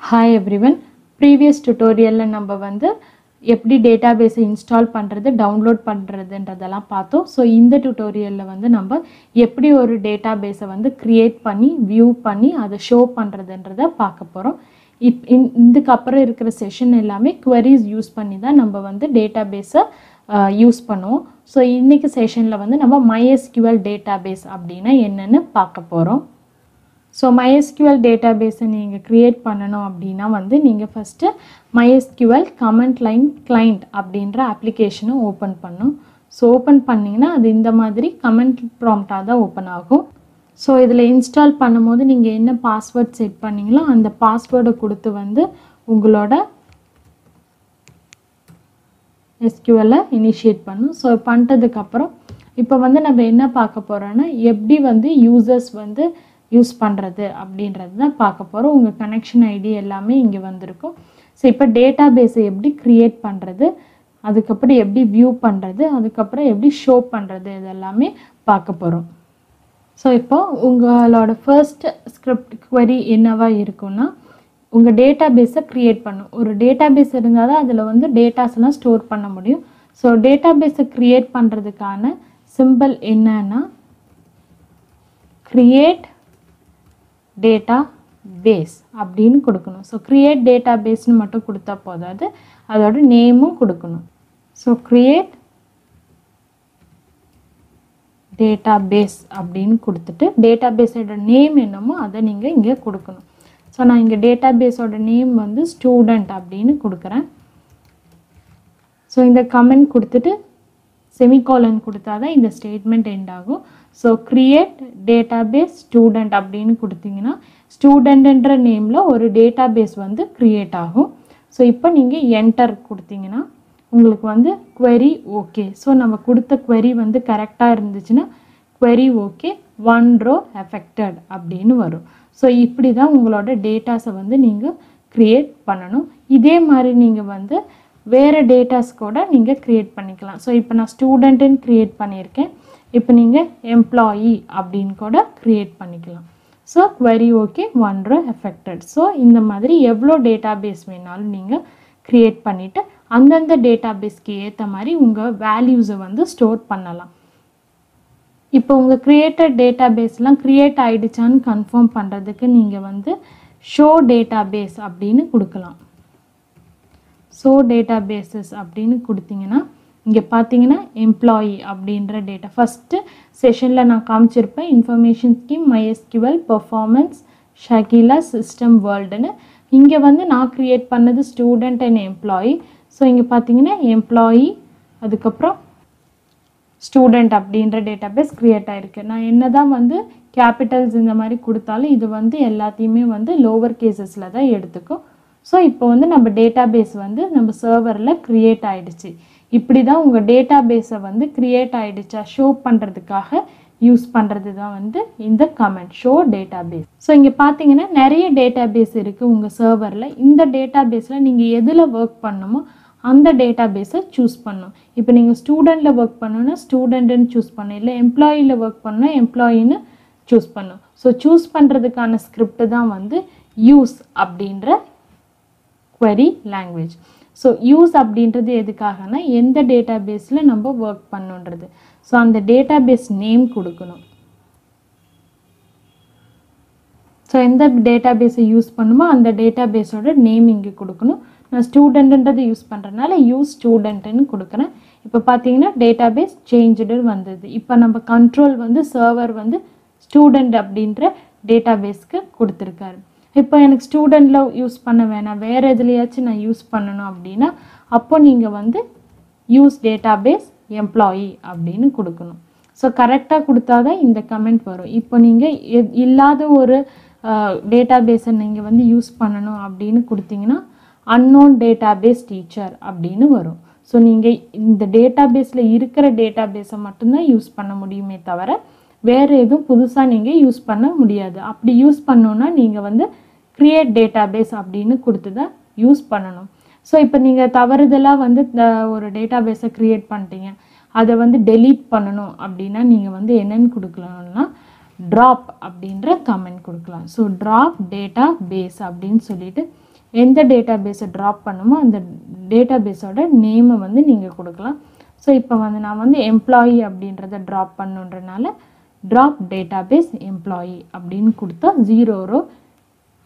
Hi everyone. Previous tutorial நம்ம வந்து எப்படி database install பண்றது download பண்றதுன்றதெல்லாம் பார்த்தோம். So இந்த tutorialல வந்து நம்ம எப்படி ஒரு database வந்து create பண்ணி view பண்ணி அதை show பண்றதுன்றத பார்க்க போறோம். இதுக்கு அப்புறம் இருக்கிற செஷன் எல்லாமே queries யூஸ் பண்ணி தான் நம்ம வந்து database யூஸ் பண்ணுவோம். So இன்னைக்கு செஷன்ல வந்து நம்ம MySQL database அப்படினா என்னன்னு பார்க்க போறோம். So MySQL database நீங்க create பண்ணனும் அப்படினா வந்து நீங்க first MySQL command line client அப்படிங்கற application ஓபன் பண்ணனும். So ஓபன் பண்ணீங்கனா அது இந்த மாதிரி command prompt தான் ஓபன் ஆகும். So இதுல install பண்ணும்போது நீங்க என்ன password செட் பண்ணீங்களோ அந்த password கொடுத்து வந்து உங்களோட SQL initiate பண்ணனும். So பண்ணிட்டதுக்கு அப்புறம் இப்போ வந்து நம்ம என்ன பார்க்க போறோம்னா எப்படி வந்து users வந்து யூஸ் பண்றது அப்படின்றது தான் பார்க்க போறோம். உங்க கனெக்ஷன் ஐடி எல்லாமே இங்க வந்திருக்கும். சோ இப்போ டேட்டாபேஸ் எப்படி கிரியேட் பண்றது, அதுக்கு அப்புறம் எப்படி வியூ பண்றது, அதுக்கு அப்புறம் எப்படி ஷோ பண்றது இதெல்லாம் பார்க்க போறோம். சோ இப்போ உங்களோட ஃபர்ஸ்ட் ஸ்கிரிப்ட் query என்னவா இருக்கும்னா உங்க டேட்டாபேஸை கிரியேட் பண்ணனும். ஒரு டேட்டாபேஸ் இருந்தா தான் அதுல வந்து டேட்டாஸ் எல்லாம் ஸ்டோர் பண்ண முடியும். சோ டேட்டாபேஸை கிரியேட் பண்றதுக்கான சிம்பல் என்னன்னா create database அப்படினு கொடுக்கணும். So create database னு மட்டும் கொடுத்தா போதாது, அதோட நேமும் கொடுக்கணும். So create database அப்படினு கொடுத்துட்டு database ஓட நேம் என்னமோ அதை நீங்க இங்க கொடுக்கணும். So நான் இங்க database ஓட நேம் வந்து student அப்படினு கொடுக்கிறேன். So இந்த கமெண்ட் கொடுத்துட்டு semicolon கொடுத்தாதான் இந்த ஸ்டேட்மென்ட் எண்ட் ஆகும். So create database student அப்படினு கொடுத்தீங்கன்னா ஸ்டூடண்ட்ன்ற நேம்ல ஒரு டேட்டாபேஸ் வந்து கிரியேட் ஆகும். So இப்போ நீங்க enter கொடுத்தீங்கன்னா உங்களுக்கு வந்து query okay. So நம்ம கொடுத்த query வந்து கரெக்ட்டா இருந்துச்சுனா query okay, one row affected அப்படினு வரும். So இப்படி தான் உங்களோட டேட்டாஸை வந்து நீங்க கிரியேட் பண்ணனும். இதே மாதிரி நீங்க வந்து வேற டேட்டாஸ் கூட நீங்க கிரியேட் பண்ணிக்கலாம். So இப்போ நான் ஸ்டூடண்ட்னு கிரியேட் பண்ணியிருக்கேன். இப்போ நீங்க எம்ப்ளாயி அப்படினு கூட கிரியேட் பண்ணிக்கலாம். So query okay, one row affected. So இந்த மாதிரி எவ்வளவு டேட்டாபேஸ் வேணாலும் நீங்க கிரியேட் பண்ணிட்டு அந்தந்த டேட்டாபேஸ்க்கு ஏத்த மாதிரி உங்க வேல்யூஸை வந்து ஸ்டோர் பண்ணலாம். இப்போ உங்க கிரியேட்டட் டேட்டாபேஸ்லாம் கிரியேட் ஆயிடுச்சான்னு கன்ஃபார்ம் பண்றதுக்கு நீங்க வந்து show database அப்படினு கொடுக்கலாம். show databases அப்படினு கொடுத்தீங்கன்னா இங்க பாத்தீங்கன்னா எம்ப்ளாயி அப்படிங்கற டேட்டா ஃபர்ஸ்ட் செஷன்ல நான் காமிச்சிருப்பேன். இன்ஃபர்மேஷன் ஸ்கீம், MySQL, பெர்ஃபார்மன்ஸ், ஷகிலா, சிஸ்டம் வேர்ல்ட்னு. இங்க வந்து நான் கிரியேட் பண்ணது ஸ்டூடண்ட் அண்ட் எம்ப்ளாயி. சோ இங்க பாத்தீங்கன்னா எம்ப்ளாயி அதுக்கு அப்புறம் ஸ்டூடண்ட் அப்படிங்கற டேட்டாபேஸ் கிரியேட் ஆயிருக்கு. நான் என்னதான் வந்து கேபிட்டல்ஸ் இந்த மாதிரி கொடுத்தாலும் இது வந்து எல்லாத்தையுமே வந்து லோவர் கேसेसல தான் எடுத்துக்கும். சோ இப்போ வந்து நம்ம டேட்டாபேஸ் வந்து நம்ம சர்வர்ல கிரியேட் ஆயிடுச்சு. இப்படி தான் உங்க டேட்டாபேஸை வந்து கிரியேட் ஆயிடுச்சா ஷோ பண்றதுக்காக யூஸ் பண்றது தான் வந்து இந்த கமெண்ட் show database. சோ இங்க பாத்தீங்கன்னா நிறைய டேட்டாபேஸ் இருக்கு உங்க சர்வர்ல. இந்த டேட்டாபேஸ்ல நீங்க எதுல வர்க் பண்ணனுமோ அந்த டேட்டாபேஸை சூஸ் பண்ணனும். இப்போ நீங்க ஸ்டூடண்ட்ல வர்க் பண்ணனும்னா ஸ்டூடண்ட்னு சூஸ் பண்ணனும், இல்ல எம்ப்ளாயில வர்க் பண்ணனும்னா எம்ப்ளாயின்னு சூஸ் பண்ணனும். சோ சூஸ் பண்றதுக்கான ஸ்கிரிப்ட் தான் வந்து யூஸ் அப்படிங்கற query language. So use அப்படின்றது எதுக்காகனா எந்த டேட்டாபேஸ்ல நம்ம வர்க் பண்ணனும்ன்றது. சோ அந்த டேட்டாபேஸ் நேம் கொடுக்கணும். சோ எந்த டேட்டாபேஸ் யூஸ் பண்ணுமோ அந்த டேட்டாபேஸோட நேம் இங்க கொடுக்கணும். நான் ஸ்டூடண்ட்ன்றது யூஸ் பண்றனால யூஸ் ஸ்டூடண்ட்னு கொடுக்கிறேன். இப்போ பாத்தீங்கன்னா டேட்டாபேஸ் சேஞ்ச்டு வந்தது. இப்போ நம்ம கண்ட்ரோல் வந்து சர்வர் வந்து ஸ்டூடண்ட் அப்படிங்கற டேட்டாபேஸ்க்கு கொடுத்திருக்காரு. இப்போ எனக்கு ஸ்டூடண்ட்ல யூஸ் பண்ண வேணாம், வேற எதுலயாச்சும் நான் யூஸ் பண்ணனும் அப்படினா அப்போ நீங்க வந்து யூஸ் டேட்டாபேஸ் எம்ப்ளாயி அப்படினு கொடுக்கணும். சோ கரெக்ட்டா கொடுத்தாதான் இந்த கமெண்ட் வரும். இப்போ நீங்க இல்லாத ஒரு டேட்டாபேஸை நீங்க வந்து யூஸ் பண்ணனும் அப்படினு கொடுத்தீங்கன்னா unknown database teacher அப்படினு வரும். சோ நீங்க இந்த டேட்டாபேஸ்ல இருக்கிற டேட்டாபேஸை மட்டும் தான் யூஸ் பண்ண முடியுமே தவிர வேற எதுவும் புதுசா நீங்க யூஸ் பண்ண முடியாது. அப்படி யூஸ் பண்ணனும்னா நீங்க வந்து create database அப்படினு கொடுத்து தான் யூஸ் பண்ணனும். சோ இப்போ நீங்க தவறுதலா வந்து ஒரு டேட்டாபேஸை கிரியேட் பண்ணிட்டீங்க, அதை வந்து delete பண்ணனும் அப்படினா நீங்க வந்து என்னன்னு கொடுக்கலாம்னா drop அப்படிங்கற கமெண்ட் கொடுக்கலாம். சோ drop database அப்படினு சொல்லிட்டு எந்த டேட்டாபேஸை ட்ராப் பண்ணுமோ அந்த டேட்டாபேஸோட நேமை வந்து நீங்கள் கொடுக்கலாம். ஸோ இப்போ வந்து நான் வந்து எம்ப்ளாயி அப்படின்றத ட்ராப் பண்ணுன்றனால ட்ராப் டேட்டாபேஸ் எம்ப்ளாயி அப்படின்னு கொடுத்தா 0 row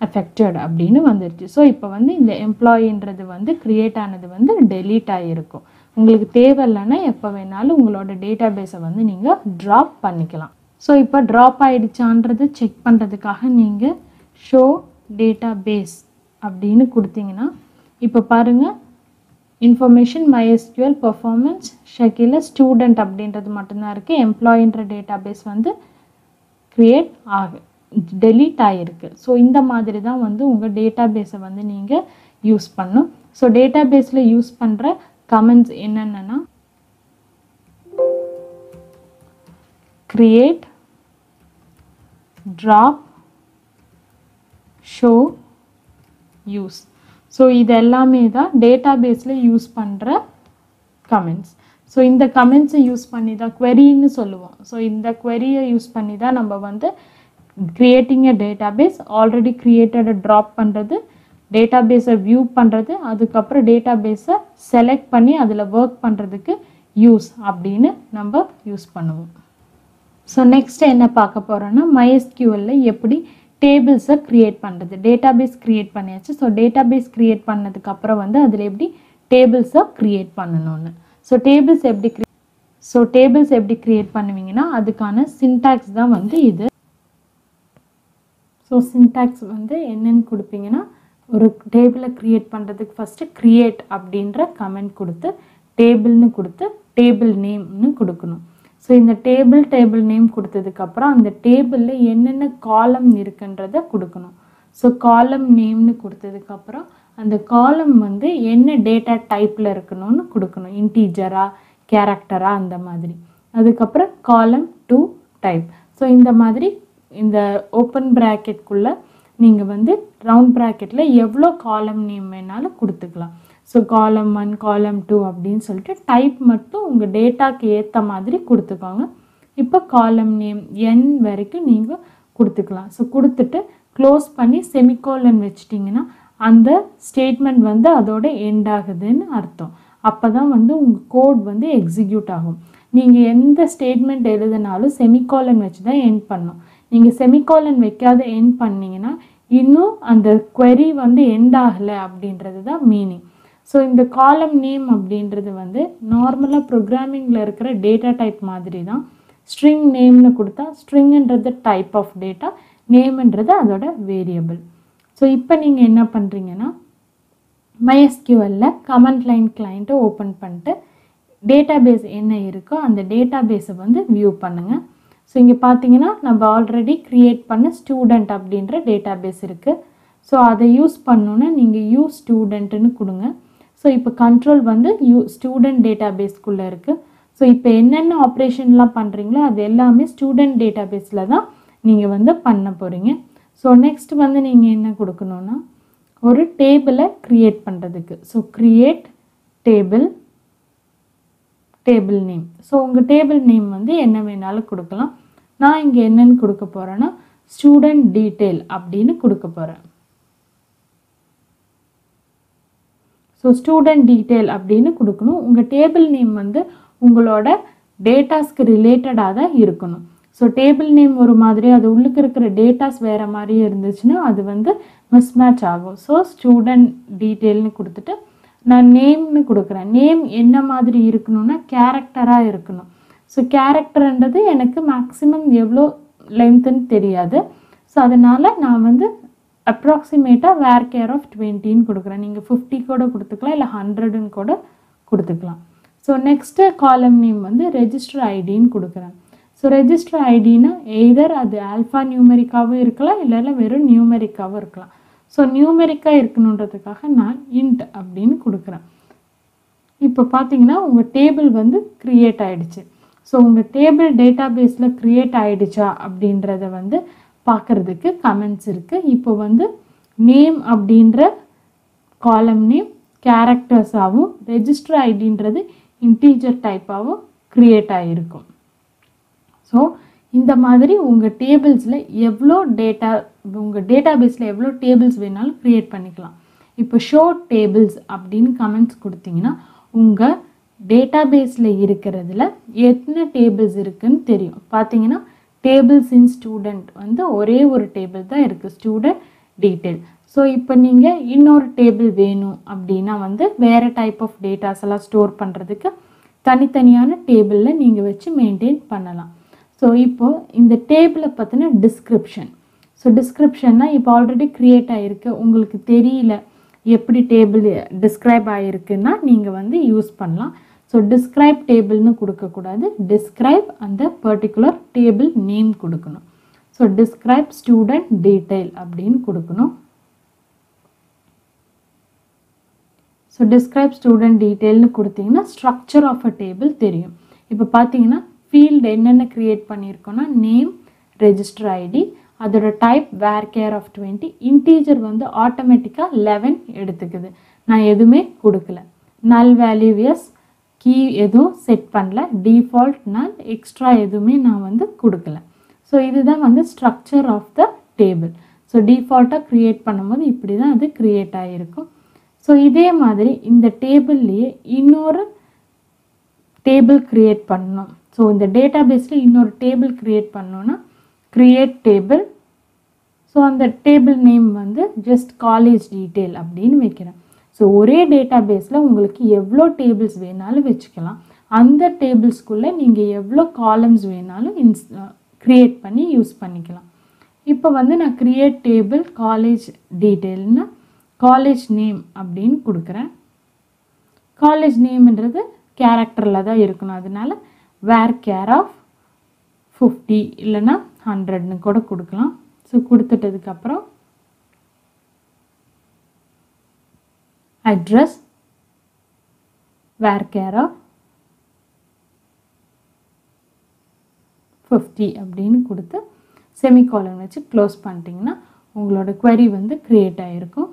affected அப்படின்னு வந்துருச்சு. ஸோ இப்போ வந்து இந்த எம்ப்ளாயின்றது வந்து க்ரியேட் ஆனது வந்து டெலீட் ஆகிருக்கும். உங்களுக்கு தேவையில்லைன்னா எப்போ வேணாலும் உங்களோட டேட்டாபேஸை வந்து நீங்கள் ட்ராப் பண்ணிக்கலாம். ஸோ இப்போ ட்ராப் ஆகிடுச்சான்றது செக் பண்ணுறதுக்காக நீங்கள் ஷோ டேட்டாபேஸ் அப்படின்னு கொடுத்தீங்கன்னா இப்போ பாருங்கள் இன்ஃபர்மேஷன் MySQL பெர்ஃபார்மன்ஸ் ஷெட்யூலில் ஸ்டூடெண்ட் அப்படின்றது மட்டும்தான் இருக்குது. எம்ப்ளாயின்ற டேட்டாபேஸ் வந்து க்ரியேட் டெலீட் ஆகிருக்கு. ஸோ இந்த மாதிரி தான் வந்து உங்கள் டேட்டாபேஸை வந்து நீங்கள் யூஸ் பண்ணணும். ஸோ டேட்டாபேஸில் யூஸ் பண்ணுற கமெண்ட்ஸ் என்னென்னா create, drop, show, use. So இது எல்லாமே தான் டேட்டாபேஸில் யூஸ் பண்ணுற கமெண்ட்ஸ். ஸோ இந்த கமெண்ட்ஸை யூஸ் பண்ணி தான் queryன்னு சொல்லுவோம். ஸோ இந்த queryயை யூஸ் பண்ணி தான் நம்ம வந்து creating a database, already created drop பண்ணுறது, டேட்டாபேஸை வியூ பண்ணுறது, அதுக்கப்புறம் டேட்டாபேஸை செலக்ட் பண்ணி அதில் ஒர்க் பண்ணுறதுக்கு யூஸ் அப்படின்னு நம்ம யூஸ் பண்ணுவோம். ஸோ நெக்ஸ்ட் என்ன பார்க்க போகிறோன்னா MySQLல எப்படி டேபிள்ஸை க்ரியேட் பண்ணுறது. டேட்டாபேஸ் க்ரியேட் பண்ணியாச்சு. ஸோ டேட்டாபேஸ் க்ரியேட் பண்ணதுக்கப்புறம் வந்து அதில் எப்படி டேபிள்ஸை க்ரியேட் பண்ணணும்னு. ஸோ டேபிள்ஸ் எப்படி க்ரியேட் பண்ணுவீங்கன்னா அதுக்கான சின்டாக்ஸ் தான் வந்து இது. ஸோ சின்டாக்ஸ் வந்து என்னென்னு கொடுப்பீங்கன்னா ஒரு டேபிளை க்ரியேட் பண்ணுறதுக்கு ஃபஸ்ட்டு க்ரியேட் அப்படின்ற கமெண்ட் கொடுத்து டேபிள்னு கொடுத்து டேபிள் நேம்னு கொடுக்கணும். ஸோ இந்த டேபிள் நேம் கொடுத்ததுக்கப்புறம் அந்த டேபிளில் என்னென்ன காலம் இருக்குன்றதை கொடுக்கணும். ஸோ காலம் நேம்னு கொடுத்ததுக்கப்புறம் அந்த காலம் வந்து என்ன டேட்டா டைப்பில் இருக்கணும்னு கொடுக்கணும். இன்டீஜரா கேரக்டரா அந்த மாதிரி. அதுக்கப்புறம் காலம் டு டைப். ஸோ இந்த மாதிரி இந்த ஓப்பன் ப்ராக்கெட்குள்ளே நீங்கள் வந்து ரவுண்ட் ப்ராக்கெட்டில் எவ்வளோ காலம் நேம் வேணாலும் கொடுத்துக்கலாம். ஸோ காலம் 1 காலம் 2 அப்படின்னு சொல்லிட்டு டைப் மட்டும் உங்கள் டேட்டாக்கு ஏற்ற மாதிரி கொடுத்துக்கோங்க. இப்போ காலம் நேம் n வரைக்கும் நீங்கள் கொடுத்துக்கலாம். ஸோ கொடுத்துட்டு க்ளோஸ் பண்ணி செமிகோலன் வச்சிட்டிங்கன்னா அந்த ஸ்டேட்மெண்ட் வந்து அதோட எண்ட் ஆகுதுன்னு அர்த்தம். அப்போ தான் வந்து உங்கள் கோட் வந்து எக்ஸிக்யூட் ஆகும். நீங்கள் எந்த ஸ்டேட்மெண்ட் எழுதினாலும் செமிகோலன் வச்சு தான் எண்ட் பண்ணணும். நீங்கள் செமிகோலன் வைக்காத எண்ட் பண்ணிங்கன்னா இன்னும் அந்த query வந்து எண்ட் ஆகலை அப்படின்றது தான் மீனிங். ஸோ இந்த காலம் நேம் அப்படின்றது வந்து நார்மலாக ப்ரோக்ராமிங்கில் இருக்கிற டேட்டா டைப் மாதிரி தான். ஸ்ட்ரிங் நேம்னு கொடுத்தா ஸ்ட்ரிங்ன்றது டைப் ஆஃப் டேட்டா, நேம்ன்றது அதோட வேரியபிள். ஸோ இப்போ நீங்கள் என்ன பண்ணுறீங்கன்னா MySQLல கமெண்ட் லைன் கிளைண்ட்டை ஓப்பன் பண்ணிட்டு டேட்டாபேஸ் என்ன இருக்கோ அந்த டேட்டாபேஸை வந்து வியூ பண்ணுங்கள். ஸோ இங்கே பார்த்தீங்கன்னா நம்ம ஆல்ரெடி க்ரியேட் பண்ண ஸ்டூடெண்ட் அப்படின்ற டேட்டாபேஸ் இருக்குது. ஸோ அதை யூஸ் பண்ணணுன்னா நீங்கள் யூஸ் ஸ்டூடெண்ட்டுன்னு கொடுங்க. ஸோ இப்போ கண்ட்ரோல் வந்து ஸ்டூடெண்ட் டேட்டாபேஸ்க்குள்ளே இருக்குது. ஸோ இப்போ என்னென்ன ஆப்ரேஷன்லாம் பண்ணுறீங்களோ அது எல்லாமே ஸ்டூடெண்ட் டேட்டாபேஸில் தான் நீங்கள் வந்து பண்ண போகிறீங்க. ஸோ நெக்ஸ்ட் வந்து நீங்கள் என்ன கொடுக்கணுன்னா ஒரு டேபிளை க்ரியேட் பண்ணுறதுக்கு so create table name. So உங்கள் டேபிள் நேம் வந்து என்ன வேணாலும் கொடுக்கலாம். நான் இங்கே என்னென்னு கொடுக்க போகிறேன்னா ஸ்டூடெண்ட் டீட்டெயில் அப்படின்னு கொடுக்க போகிறேன். ஸோ ஸ்டூடெண்ட் டீட்டெயில் அப்படின்னு கொடுக்கணும். உங்கள் டேபிள் நேம் வந்து உங்களோட டேட்டாஸ்க்கு ரிலேட்டடாக தான் இருக்கணும். ஸோ டேபிள் நேம் ஒரு மாதிரி அது உள்ளுக்கு இருக்கிற டேட்டாஸ் வேறு மாதிரியே இருந்துச்சுன்னா அது வந்து மிஸ்மேட்ச் ஆகும். ஸோ ஸ்டூடெண்ட் டீட்டெயில்னு கொடுத்துட்டு நான் நேம்னு கொடுக்குறேன். நேம் என்ன மாதிரி இருக்கணும்னா கேரக்டராக இருக்கணும். ஸோ கேரக்டர்ன்றது எனக்கு மேக்ஸிமம் எவ்வளோ லென்த்துன்னு தெரியாது. ஸோ அதனால் நான் வந்து அப்ராக்சிமேட்டாக வேர் ஆஃப் 20ன்னு கொடுக்குறேன். நீங்கள் 50 கூட கொடுத்துக்கலாம், இல்லை 100ன்னு கூட கொடுத்துக்கலாம். ஸோ நெக்ஸ்ட்டு காலம் நேம் வந்து ரெஜிஸ்டர் ஐடின்னு கொடுக்குறேன். ஸோ ரெஜிஸ்டர் ஐடினா எய்தர் அது ஆல்ஃபா நியூமெரிக்காவும் இருக்கலாம், இல்லைன்னா வெறும் நியூமெரிக்காவும் இருக்கலாம். ஸோ நியூமெரிக்காக இருக்கணுன்றதுக்காக நான் இன்ட் அப்படின்னு கொடுக்குறேன். இப்போ பார்த்தீங்கன்னா உங்கள் டேபிள் வந்து க்ரியேட் ஆகிடுச்சு. ஸோ உங்கள் டேபிள் டேட்டாபேஸில் க்ரியேட் ஆகிடுச்சா அப்படின்றத வந்து பார்க்குறதுக்கு கமெண்ட்ஸ் இருக்குது. இப்போ வந்து நேம் அப்படின்ற காலம் நேம் கேரக்டர்ஸாகவும் ரெஜிஸ்டர் ஐடின்றது இன்டீஜர் டைப்பாகவும் க்ரியேட் ஆகிருக்கும். ஸோ இந்த மாதிரி உங்கள் டேபிள்ஸில் எவ்வளோ டேட்டாபேஸில் எவ்வளோ டேபிள்ஸ் வேணாலும் க்ரியேட் பண்ணிக்கலாம். இப்போ ஷோ டேபிள்ஸ் அப்படின்னு கமெண்ட்ஸ் கொடுத்தீங்கன்னா உங்கள் டேட்டாபேஸில் இருக்கிறதுல எத்தனை டேபிள்ஸ் இருக்குதுன்னு தெரியும். பார்த்தீங்கன்னா டேபிள்ஸ் இன் ஸ்டூடெண்ட் வந்து ஒரே ஒரு டேபிள் தான் இருக்குது, ஸ்டூடெண்ட் டீட்டெயில். ஸோ இப்போ நீங்கள் இன்னொரு டேபிள் வேணும் அப்படின்னா வந்து வேறு டைப் ஆஃப் டேட்டாஸ் எல்லாம் ஸ்டோர் பண்ணுறதுக்கு தனித்தனியான டேபிளில் நீங்கள் வச்சு மெயின்டைன் பண்ணலாம். ஸோ இப்போது இந்த டேபிளை பற்றின டிஸ்கிரிப்ஷன். ஸோ டிஸ்கிரிப்ஷன்னா இப்போ ஆல்ரெடி க்ரியேட் ஆகிருக்கு, உங்களுக்கு தெரியல எப்படி டேபிள் டிஸ்கிரைப் ஆகிருக்குன்னா நீங்கள் வந்து யூஸ் பண்ணலாம். ஸோ டிஸ்கிரைப் டேபிள்னு கொடுக்கக்கூடாது, டிஸ்கிரைப் அந்த பர்டிகுலர் டேபிள் நேம் கொடுக்கணும். ஸோ டிஸ்கிரைப் ஸ்டூடெண்ட் டீட்டெயில் அப்படின்னு கொடுக்கணும். ஸோ டிஸ்கிரைப் ஸ்டூடெண்ட் டீட்டெயில்னு கொடுத்தீங்கன்னா ஸ்ட்ரக்சர் ஆஃப் அ டேபிள் தெரியும். இப்போ பார்த்தீங்கன்னா ஃபீல்டு என்னென்ன க்ரியேட் பண்ணியிருக்கோன்னா நேம், ரெஜிஸ்டர் ஐடி, அதோட டைப் வேர்கேர் ஆஃப் 20, இன்டீஜர் வந்து ஆட்டோமேட்டிக்காக 11 எடுத்துக்குது, நான் எதுவுமே கொடுக்கல. நல் வேல்யூ எஸ், கீ எதுவும் செட் பண்ணல, டிஃபால்ட் நல், எக்ஸ்ட்ரா எதுவுமே நான் வந்து கொடுக்கல. ஸோ இதுதான் வந்து structure of the table. So டிஃபால்ட்டாக க்ரியேட் பண்ணும்போது இப்படி தான் அது க்ரியேட் ஆகிருக்கும். ஸோ இதே மாதிரி இந்த டேபிள்லேயே இன்னொரு டேபிள் க்ரியேட் பண்ணணும். ஸோ இந்த டேட்டாபேஸில் இன்னொரு டேபிள் க்ரியேட் பண்ணோன்னா க்ரியேட் டேபிள். ஸோ அந்த டேபிள் நேம் வந்து ஜஸ்ட் காலேஜ் டீட்டெயில் அப்படின்னு வைக்கிறேன். ஸோ ஒரே டேட்டாபேஸில் உங்களுக்கு எவ்வளோ டேபிள்ஸ் வேணாலும் வச்சுக்கலாம். அந்த டேபிள்ஸ்குள்ளே நீங்கள் எவ்வளோ காலம்ஸ் வேணாலும் க்ரியேட் பண்ணி யூஸ் பண்ணிக்கலாம். இப்போ வந்து நான் க்ரியேட் டேபிள் காலேஜ் டீட்டெயில்னு காலேஜ் நேம் அப்படின்னு கொடுக்குறேன். காலேஜ் நேம்ன்றது கேரக்டரில் தான் இருக்கணும், அதனால வேர்கேர் ஆஃப் 50 இல்லைன்னா 100ன்னு கூட கொடுக்கலாம். ஸோ கொடுத்துட்டதுக்கப்புறம் அட்ரஸ் வேர்கேர் ஆஃப் 50 அப்படின்னு கொடுத்து செமிகாலன் வச்சு க்ளோஸ் பண்ணிட்டீங்கன்னா உங்களோட query வந்து க்ரியேட் ஆகிருக்கும்.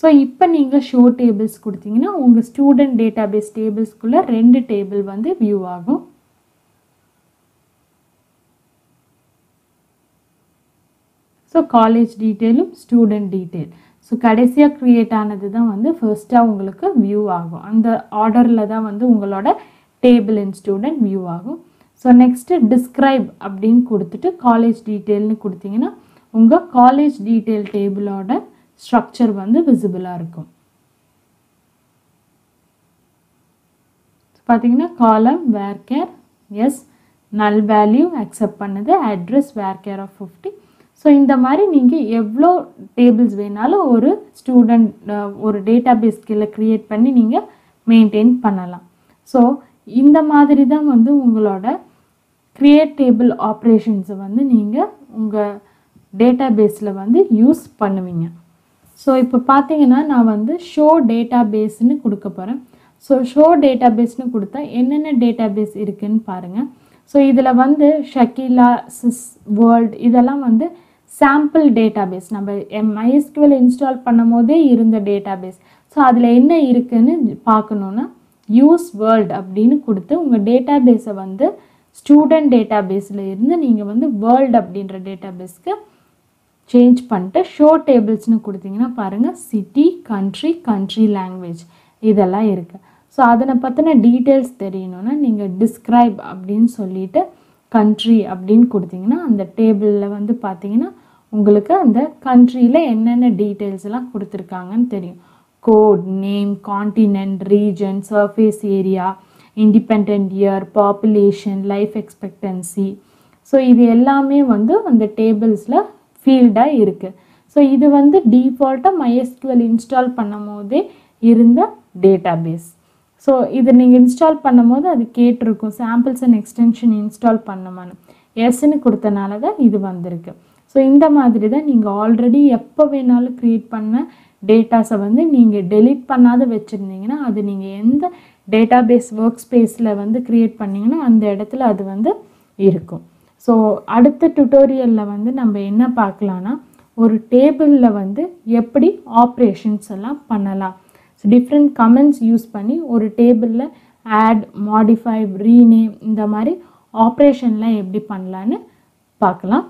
ஸோ இப்போ நீங்கள் ஷோ டேபிள்ஸ் கொடுத்தீங்கன்னா உங்கள் ஸ்டூடெண்ட் டேட்டாபேஸ் டேபிள்ஸ்குள்ளே 2 டேபிள் வந்து வியூ ஆகும். ஸோ காலேஜ் டீட்டெயிலும் ஸ்டூடெண்ட் டீட்டெயில். ஸோ கடைசியாக க்ரியேட் ஆனது தான் வந்து ஃபர்ஸ்ட்டாக உங்களுக்கு வியூ ஆகும். அந்த ஆர்டரில் தான் வந்து உங்களோட டேபிள் அண்ட் ஸ்டூடெண்ட் வியூ ஆகும். ஸோ நெக்ஸ்ட்டு டிஸ்கிரைப் அப்படின்னு கொடுத்துட்டு காலேஜ் டீட்டெயில்னு கொடுத்தீங்கன்னா உங்கள் காலேஜ் டீட்டெயில் டேபிளோட ஸ்ட்ரக்சர் வந்து விசிபிளாக இருக்கும். பார்த்தீங்கன்னா காலம் வேர்கேர் எஸ், நல் வேல்யூ அக்செப்ட் பண்ணுது, அட்ரஸ் வேர்கேர் ஆஃப் 50. ஸோ இந்த மாதிரி நீங்கள் எவ்வளோ டேபிள்ஸ் வேணாலும் ஒரு ஸ்டூடெண்ட் ஒரு டேட்டாபேஸ் கீழே க்ரியேட் பண்ணி நீங்கள் மெயின்டைன் பண்ணலாம். ஸோ இந்த மாதிரி தான் வந்து உங்களோட க்ரியேட் டேபிள் ஆப்ரேஷன்ஸை வந்து நீங்கள் உங்கள் டேட்டாபேஸில் வந்து யூஸ் பண்ணுவீங்க. ஸோ இப்போ பார்த்தீங்கன்னா நான் வந்து ஷோ டேட்டாபேஸ்ன்னு கொடுக்க போகிறேன். ஸோ ஷோ டேட்டாபேஸ்னு கொடுத்தா என்னென்ன டேட்டாபேஸ் இருக்குதுன்னு பாருங்கள். ஸோ இதில் வந்து ஷக்கிலா, சிஸ், வேர்ல்ட் இதெல்லாம் வந்து சாம்பிள் டேட்டாபேஸ், நம்ம MySQL இன்ஸ்டால் பண்ணும் போதே இருந்த டேட்டாபேஸ். ஸோ அதில் என்ன இருக்குதுன்னு பார்க்கணுன்னா யூஸ் வேர்ல்ட் அப்படின்னு கொடுத்து உங்கள் டேட்டாபேஸை வந்து ஸ்டூடெண்ட் டேட்டாபேஸில் இருந்து நீங்கள் வந்து வேர்ல்ட் அப்படின்ற டேட்டாபேஸ்க்கு சேஞ்ச் பண்ணிட்டு ஷோ டேபிள்ஸ்னு கொடுத்தீங்கன்னா பாருங்கள் சிட்டி, கண்ட்ரி, லாங்குவேஜ் இதெல்லாம் இருக்குது. ஸோ அதனை பற்றின டீட்டெயில்ஸ் தெரியணுன்னா நீங்கள் டிஸ்கிரைப் அப்படின்னு சொல்லிவிட்டு கண்ட்ரி அப்படின்னு கொடுத்தீங்கன்னா அந்த டேபிளில் வந்து பார்த்தீங்கன்னா உங்களுக்கு அந்த கண்ட்ரியில் என்னென்ன டீட்டெயில்ஸ் எல்லாம் கொடுத்துருக்காங்கன்னு தெரியும். Code, name, continent, region, surface area, independent year, population, life expectancy. So இது எல்லாமே வந்து அந்த டேபிள்ஸில் ஃபீல்டாக இருக்குது. ஸோ இது வந்து டிஃபால்ட்டாக MySQL இன்ஸ்டால் பண்ணும் போதே இருந்த டேட்டாபேஸ். ஸோ இதை நீங்கள் இன்ஸ்டால் பண்ணும் போது அது கேட்டிருக்கும் சாம்பிள்ஸ் அண்ட் எக்ஸ்டென்ஷன் இன்ஸ்டால் பண்ணமான்னு, எஸ்ன்னு கொடுத்தனால தான் இது வந்திருக்கு. ஸோ இந்த மாதிரி தான் நீங்கள் ஆல்ரெடி எப்போ வேணாலும் க்ரியேட் பண்ண டேட்டாஸை வந்து நீங்கள் டெலீட் பண்ணாத வச்சுருந்தீங்கன்னா அது நீங்கள் எந்த டேட்டாபேஸ் ஒர்க் ஸ்பேஸில் வந்து க்ரியேட் பண்ணிங்கன்னா அந்த இடத்துல அது வந்து இருக்கும். ஸோ அடுத்த டுட்டோரியலில் வந்து நம்ம என்ன பார்க்கலான்னா ஒரு டேபிளில் வந்து எப்படி ஆப்ரேஷன்ஸ் எல்லாம் பண்ணலாம். ஸோ டிஃப்ரெண்ட் கமெண்ட்ஸ் யூஸ் பண்ணி ஒரு டேபிளில் ஆட், மாடிஃபை, ரீநேம் இந்த மாதிரி ஆப்ரேஷன்லாம் எப்படி பண்ணலான்னு பார்க்கலாம்.